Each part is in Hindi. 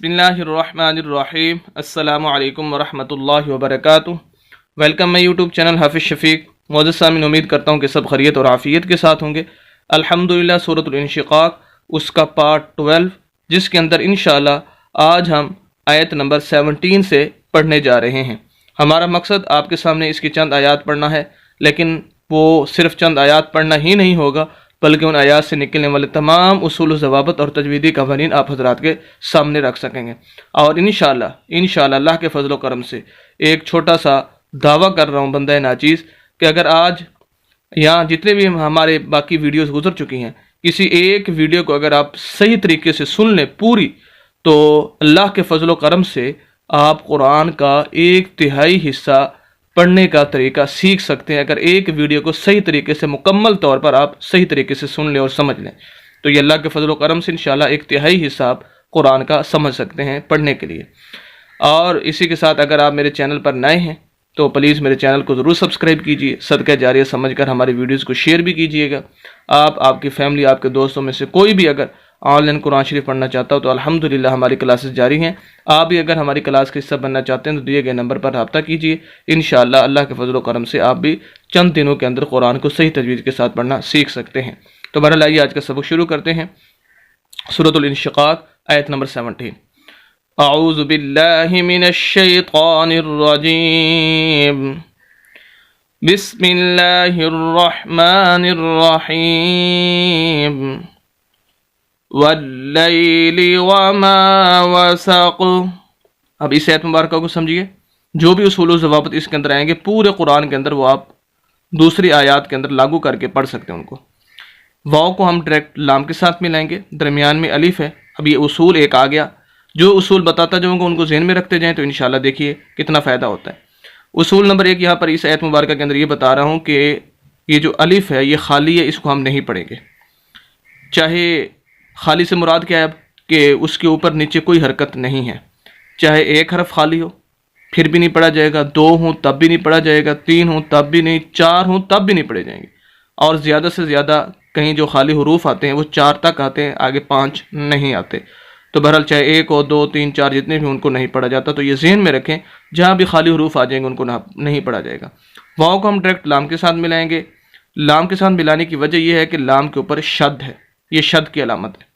बिस्मिल्लाहिर्रहमानिर्रहीम अस्सलामु अलैकुम वरहमतुल्लाहि वबरकातुहू। वेलकम माय यूट्यूब चैनल हाफिज़ शफीक। मौजूद सामीन, उम्मीद करता हूँ कि सब खैरियत और आफ़ियत के साथ होंगे। अल्हम्दुलिल्लाह, सूरतुल इंशिक़ाक़ उसका पार्ट 12, जिसके अंदर इंशाअल्लाह आज हम आयत नंबर 17 से पढ़ने जा रहे हैं। हमारा मकसद आपके सामने इसकी चंद आयात पढ़ना है, लेकिन वो सिर्फ चंद आयात पढ़ना ही नहीं होगा, बल्कि उन आयात से निकलने वाले तमाम उसूल ज़वाबित और तजवीदी कवानीन आप हज़रात के सामने रख सकेंगे। और इंशाअल्लाह अल्लाह के फजल व करम से एक छोटा सा दावा कर रहा हूँ बंदा नाचीज़ कि अगर आज यहाँ जितने भी हमारे बाकी वीडियोस गुजर चुकी हैं, किसी एक वीडियो को अगर आप सही तरीके से सुन लें पूरी, तो अल्लाह के फजल व करम से आप कुरान का 1/3 हिस्सा पढ़ने का तरीका सीख सकते हैं। अगर एक वीडियो को सही तरीके से मुकम्मल तौर पर आप सही तरीके से सुन लें और समझ लें, तो ये अल्लाह के फजल व करम से इंशाअल्लाह 1/3 हिस्सा आप कुरान का समझ सकते हैं पढ़ने के लिए। और इसी के साथ अगर आप मेरे चैनल पर नए हैं तो प्लीज़ मेरे चैनल को ज़रूर सब्सक्राइब कीजिए। सदका जारिया समझकर हमारी वीडियोज़ को शेयर भी कीजिएगा। आपकी फैमिली, आपके दोस्तों में से कोई भी अगर ऑनलाइन कुरान शरीफ पढ़ना चाहता हो तो अल्हम्दुलिल्लाह हमारी क्लासेस जारी हैं। आप भी अगर हमारी क्लास का हिस्सा बनना चाहते हैं तो दिए गए नंबर पर रब्ता कीजिए। इंशाअल्लाह अल्लाह के फजल व करम से आप भी चंद दिनों के अंदर कुरान को सही तजवीज़ के साथ पढ़ना सीख सकते हैं। तो बहरहाल आइए आज का सबक शुरू करते हैं। सूरतुल इंशिक़ाक़ आयत नंबर 17। अऊज़ु बिल्लाहि मिनश शैतानिर रजीम। बिस्मिल्लाहिर रहमानिर रहीम। वल्लैलि वमा वसक़। अब इस आयत मुबारक को समझिए। जो भी उसूल व ज़वाबित इसके अंदर आएंगे पूरे कुरान के अंदर, वो आप दूसरी आयत के अंदर लागू करके पढ़ सकते हैं उनको। वाव को हम डायरेक्ट लाम के साथ मिलाएंगे, दरमियान में अलिफ है। अब ये उसूल एक आ गया। जो उसूल बताता जाऊँगा उनको ज़हन में रखते जाएँ तो इंशाअल्लाह देखिए कितना फ़ायदा होता है। उसूल नंबर 1 यहाँ पर इस आयत मुबारक के अंदर ये बता रहा हूँ कि ये जो अलिफ है ये खाली है, इसको हम नहीं पढ़ेंगे। चाहे खाली से मुराद क्या है अब कि उसके ऊपर नीचे कोई हरकत नहीं है। चाहे एक हरफ खाली हो फिर भी नहीं पढ़ा जाएगा, 2 हों तब भी नहीं पढ़ा जाएगा, 3 हों तब भी नहीं, 4 हों तब भी नहीं पढ़े जाएंगे। और ज़्यादा से ज़्यादा कहीं जो खाली हुरूफ आते हैं वो 4 तक आते हैं, आगे 5 नहीं आते। तो बहरहाल चाहे 1 हो, 2, 3, 4 जितने भी उनको नहीं पढ़ा जाता। तो ये ज़हन में रखें, जहाँ भी खाली हुरूफ आ जाएंगे उनको नहीं पढ़ा जाएगा। वाव को हम डायरेक्ट लाम के साथ मिलाएंगे। लाम के साथ मिलाने की वजह यह है कि लाम के ऊपर शद है, ये शद की अलामत है।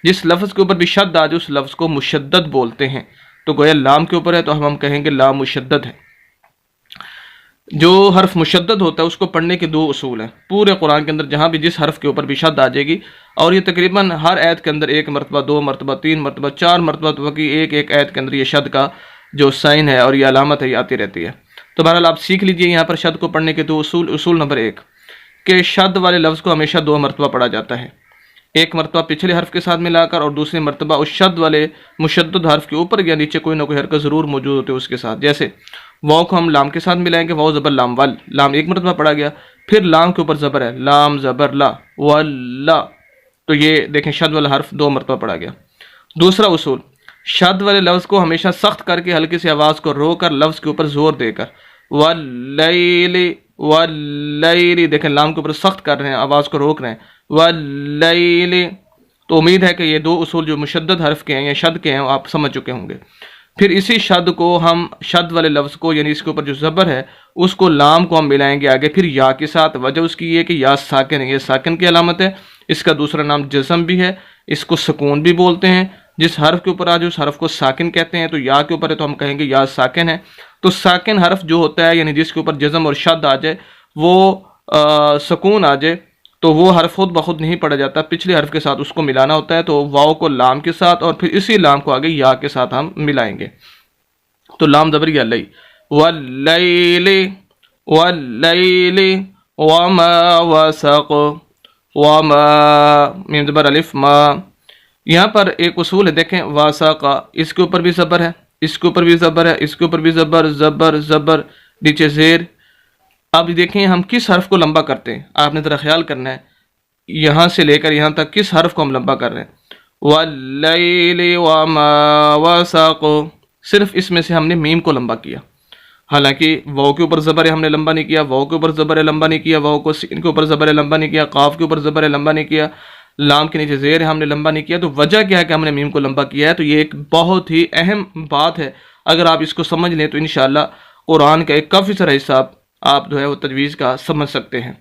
जिस लफ्ज़ के ऊपर भी शद आ जाए उस लफ्ज़ को मुशद्दद बोलते हैं। तो गोया लाम के ऊपर है तो हम कहेंगे लाम मुशद्दद है। जो हर्फ मुशद्दद होता है उसको पढ़ने के 2 उसूल हैं पूरे कुरान के अंदर। जहाँ भी जिस हर्फ के ऊपर भी शद आ जाएगी, और ये तकरीबन हर आयत के अंदर 1 मरतबा, 2 मरतबा, 3 मरतबा, 4 मरतबा की एक आयत के अंदर ये शद का जो साइन है और ये अलामत है ये आती रहती है। तो बहरहाल आप सीख लीजिए यहाँ पर शद को पढ़ने के 2 उसूल। उसूल नंबर 1 कि शद वाले लफ्ज़ को हमेशा 2 मरतबा पढ़ा जाता है। 1 मरतबा पिछले हर्फ के साथ मिलाकर और दूसरी मरतबा उस शद वाले मुशद्दद हर्फ के ऊपर या नीचे कोई ना कोई हरकत ज़रूर मौजूद होती है उसके साथ। जैसे वाव को हम लाम के साथ मिलाएंगे, वाव ज़बर लाम वल, लाम 1 मरतबा पढ़ा गया, फिर लाम के ऊपर ज़बर है, लाम ज़बर ला वल्ला, तो ये देखें शद वाला हर्फ 2 मरतबा पढ़ा गया। दूसरा उसूल, शद वाले लफ्ज़ को हमेशा सख्त करके हल्की सी आवाज़ को रोकर लफ्ज़ के ऊपर ज़ोर देकर, वल्लैलि वल्लैलि, देखें लाम के ऊपर सख्त कर रहे हैं, आवाज़ को रोक रहे हैं, वल्लैलि। तो उम्मीद है कि ये 2 उसूल जो मुशद्दद हर्फ के हैं या शद के हैं आप समझ चुके होंगे। फिर इसी शद को हम शद वाले लफ्ज़ को यानी इसके ऊपर जो ज़बर है उसको लाम को हम मिलाएंगे आगे फिर या के साथ। वजह उसकी ये कि या साकिन है, ये साकिन की अलामत है। इसका दूसरा नाम जज़म भी है, इसको सुकून भी बोलते हैं। जिस हर्फ के ऊपर आ जाए उस हर्फ को साकिन कहते हैं। तो या के ऊपर है तो हम कहेंगे या साकिन है। तो साकिन हर्फ जो होता है यानी जिसके ऊपर जज़म और शद आ जाए, वो सुकून आ जाए, तो वो हर्फ खुद ब खुद नहीं पढ़ा जाता, पिछले हर्फ के साथ उसको मिलाना होता है। तो वाव को लाम के साथ और फिर इसी लाम को आगे या के साथ हम मिलाएंगे। तो लाम ज़बर या लई, वल्लैलि वल्लैलि वमा वसक़, वमा मीम ज़बर अलिफ मा। यहाँ पर एक उसूल है, देखें वासक़ा, इसके ऊपर भी ज़बर है, इसके ऊपर भी ज़बर है, इसके ऊपर भी ज़बर ज़बर ज़बर, नीचे ज़ेर। अब देखें हम किस हर्फ को लंबा करते हैं, आपने ज़रा ख्याल करना है। यहाँ से लेकर यहाँ तक किस हर्फ को हम लंबा कर रहे हैं, वल्लैलि वमा वसक़, सिर्फ इसमें से हमने मीम को लंबा किया। हालांकि वाव के ऊपर ज़बर है हमने लंबा नहीं किया, वाव के ऊपर ज़बर है लंबा नहीं किया, वाव को सीन के ऊपर ज़बर है लंबा नहीं किया, काफ के ऊपर ज़बर है लंबा नहीं किया, लाम के नीचे ज़ेर है, हमने लंबा नहीं किया। तो वजह क्या है कि हमने मीम को लंबा किया है? तो ये एक बहुत ही अहम बात है। अगर आप इसको समझ लें तो इंशाअल्लाह कुरान का एक काफ़ी सारा हिस्सा आप जो है वो तजवीज़ का समझ सकते हैं।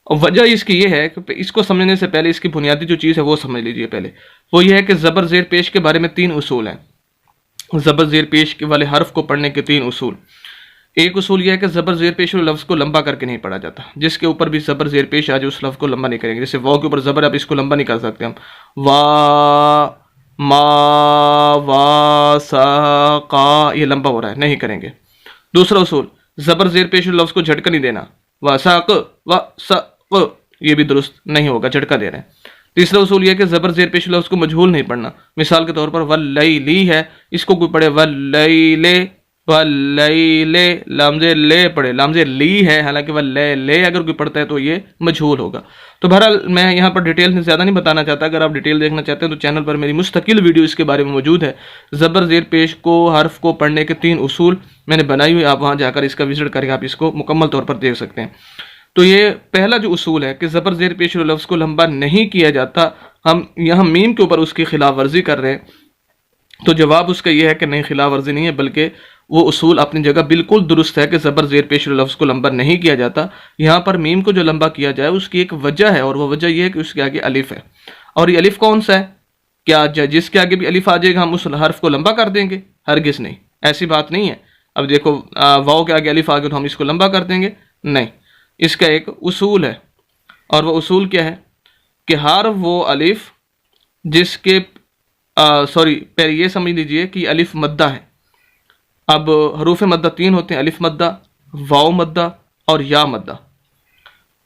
और वजह इसकी ये है कि इसको समझने से पहले इसकी बुनियादी जो चीज़ है वो समझ लीजिए। पहले वो ये है कि ज़बर ज़ेर पेश के बारे में 3 उसूल हैं। ज़बर ज़ेर पेश के वाले हर्फ को पढ़ने के 3 उसूल। एक उसूल यह है कि ज़बर ज़ेर पेश वाले लफ्ज़ को लंबा करके नहीं पढ़ा जाता। जिसके ऊपर भी ज़बर ज़ेर पेश आ जाए उस लफ्ज़ को लंबा नहीं करेंगे। जैसे वाव के ऊपर ज़बर, आप इसको लंबा नहीं कर सकते हम। वा मा वा सा का, ये लंबा हो रहा है, नहीं करेंगे। दूसरा उसूल, ज़बर ज़ेर पेश लफ्ज़ को झटका नहीं देना। व सा क, ये भी दुरुस्त नहीं होगा, झटका दे रहे हैं। तीसरा उसूल यह है कि ज़बर ज़ेर पेश लफ्ज़ को मजहूल नहीं पढ़ना। मिसाल के तौर पर वल्लैली है, इसको कोई पढ़े वल्लैले, वल्लैले, लामज़े ले पढ़े, लामज़े ली है, हालांकि वल्लैले अगर कोई पढ़ता है तो ये मजहूल होगा। तो बहरहाल मैं यहाँ पर डिटेल में ज़्यादा नहीं बताना चाहता। अगर आप डिटेल देखना चाहते हैं तो चैनल पर मेरी मुस्तकिल वीडियो इसके बारे में मौजूद है। ज़बर ज़ेर पेश को हर्फ को पढ़ने के 3 उसूल मैंने बनाई हुई, आप वहाँ जाकर इसका विजिट करके आप इसको मुकम्मल तौर पर देख सकते हैं। तो ये पहला जो उसूल है कि ज़बर ज़ेर पेश लफ्ज़ को लंबा नहीं किया जाता, हम यहाँ मीम के ऊपर उसकी खिलाफ वर्जी कर रहे हैं। तो जवाब उसका यह है कि नहीं, खिलाफ वर्जी नहीं है, बल्कि वो उसूल अपनी जगह बिल्कुल दुरुस्त है कि ज़बर ज़ेर पेश लफ्ज़ को लंबा नहीं किया जाता। यहाँ पर मीम को जो लंबा किया जाए उसकी एक वजह है, और वह वजह यह है कि उसके आगे अलिफ है। और ये अलिफ कौन सा है? क्या जिसके आगे भी अलिफ आ जाएगा हम उस हर्फ को लंबा कर देंगे? हरगिज़ नहीं, ऐसी बात नहीं है। अब देखो वाव के आगे अलिफ आ गया तो हम इसको लंबा कर देंगे? नहीं, इसका एक उसूल है। और वह उसूल क्या है कि हर वो अलिफ जिसके पहले ये समझ लीजिए कि अलिफ मद्दा है। अब हरूफ मद्दा 3 होते हैं, अलिफ मद्दा, वाव मद्दा और या मद्दा।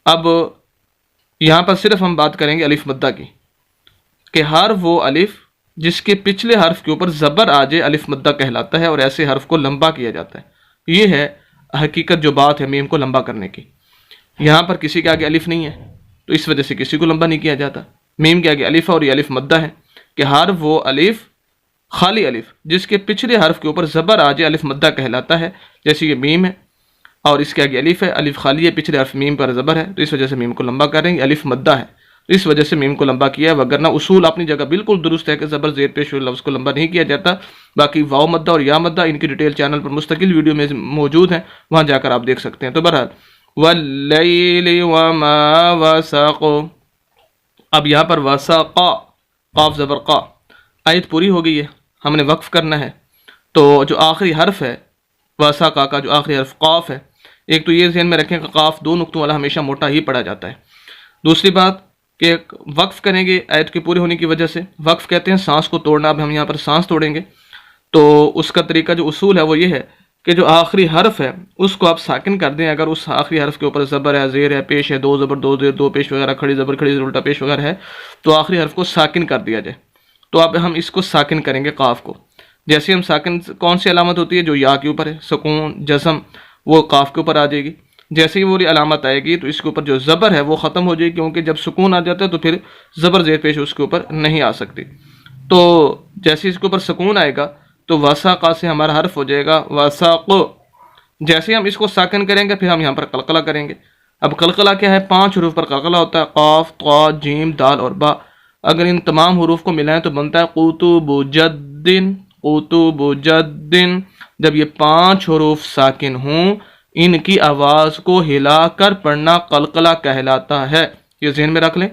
अब यहाँ पर सिर्फ हम बात करेंगे अलिफ मद्दा की, कि हर वो अलिफ जिसके पिछले हर्फ के ऊपर ज़बर आ जाए अलिफ मद्दा कहलाता है, और ऐसे हर्फ को लंबा किया जाता है। ये है हकीकत जो बात है मीम को लंबा करने की। यहाँ पर किसी के आगे अलिफ नहीं है तो इस वजह से किसी को लंबा नहीं किया जाता। मीम के आगे अलिफ है और ये अलिफ मद्दा है कि हर वो अलिफ, खाली अलिफ जिसके पिछले हर्फ के ऊपर ज़बर आ जाए अलिफ मद्दा कहलाता है। जैसे ये मीम है और इसके आगे अलिफ है, अलिफ खाली है, पिछले हर्फ मीम पर ज़बर है, तो इस वजह से मीम को लंबा करेंगे। अलिफ मद्दा है तो इस वजह से मीम को लंबा किया है, वगरना उसूल अपनी जगह बिल्कुल दुरुस्त है कि ज़बर ज़ेर पेश लफ्ज़ को लंबा नहीं किया जाता। बाकी वाव मद्दा और या मद्दा इनकी डिटेल चैनल पर मुस्तकिल वीडियो में मौजूद है, वहाँ जाकर आप देख सकते हैं। तो बहरहाल वल्लैलि वमा वसक़, अब यहाँ पर वसक़ा, क़ाफ ज़बर क़ा, आयत पूरी हो गई है, हमने वक्फ़ करना है। तो जो आखिरी हर्फ है वसक़ा का जो आखिरी हर्फ क़ाफ है, एक तो ये ज़हन में रखें कि क़ाफ 2 नुक्तों वाला हमेशा मोटा ही पढ़ा जाता है। दूसरी बात कि वक्फ़ करेंगे आयत के पूरे होने की वजह से। वक्फ़ कहते हैं सांस को तोड़ना। अब हम यहाँ पर सांस तोड़ेंगे तो उसका तरीका जो उसूल है वो ये है कि जो आखिरी हर्फ है उसको आप साकिन कर दें। अगर उस आखिरी हर्फ के ऊपर ज़बर है, ज़ेर है, पेश है, 2 ज़बर 2 ज़ेर 2 पेश वगैरह, खड़ी ज़बर खड़ी ज़ेर उल्टा पेश वगैरह है, तो आखिरी हर्फ को साकिन कर दिया जाए। तो अब हम इसको साकिन करेंगे क़ाफ को। जैसे हम साकिन, कौन सी अलामत होती है? जो या के ऊपर है, सुकून जज़म, वो क़ाफ के ऊपर आ जाएगी। जैसे ही वो अलामत आएगी तो इसके ऊपर जो ज़बर है वो ख़त्म हो जाएगी, क्योंकि जब सुकून आ जाता है तो फिर ज़बर ज़ेर पेश उसके ऊपर नहीं आ सकती। तो जैसे इसके ऊपर सुकून आएगा तो वसक़ा से हमारा हर्फ हो जाएगा वसक़। जैसे हम इसको साकिन करेंगे फिर हम यहाँ पर कलकला करेंगे। अब कलकला क्या है? 5 हरूफ पर कलकला होता है, क़ाफ, ता, जीम, दाल और बा। अगर इन तमाम हरूफ को मिलाएं तो बनता है क़ुतुबुजद्दिन, क़ुतुबुजद्दिन। जब ये 5 हरूफ साकिन हों, इनकी आवाज़ को हिलाकर पढ़ना कलकला कहलाता है। ये ज़हन में रख लें,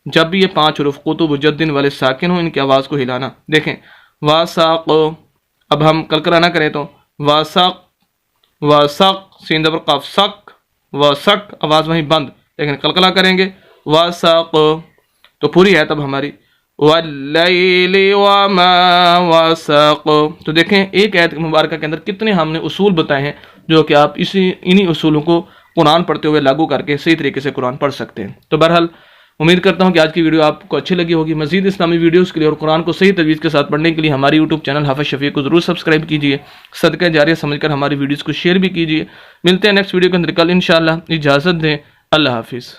जब भी ये 5 हरूफ क़ुतुबुजद्दिन वाले साकिन हों, इनकी आवाज़ को हिलाना। देखें वसक़, अब हम कलकला ना करें तो वसक़, वसक़, सीन ज़बर क़ाफ, सक, वसक, आवाज़ वहीं बंद, लेकिन कलकला करेंगे वसक़ तो पूरी है तब हमारी। वल्लैलि वमा वसक़। तो देखें एक आयत मुबारक के अंदर कितने हमने उसूल बताए हैं जो कि आप इन्हीं उसूलों को कुरान पढ़ते हुए लागू करके सही तरीके से कुरान पढ़ सकते हैं। तो बहरहाल उम्मीद करता हूं कि आज की वीडियो आपको अच्छी लगी होगी। मज़ीद इस्लामी वीडियोस के लिए और कुरान को सही तजवीज़ के साथ पढ़ने के लिए हमारे यूट्यूब चैनल हाफ़िज़ शफ़ी को ज़रूर सब्सक्राइब कीजिए। सदका जारिया समझकर हमारी वीडियोस को शेयर भी कीजिए। मिलते हैं नेक्स्ट वीडियो के अंदर कल इंशाअल्लाह। इजाज़त दें, अल्लाह हाफ़िज़।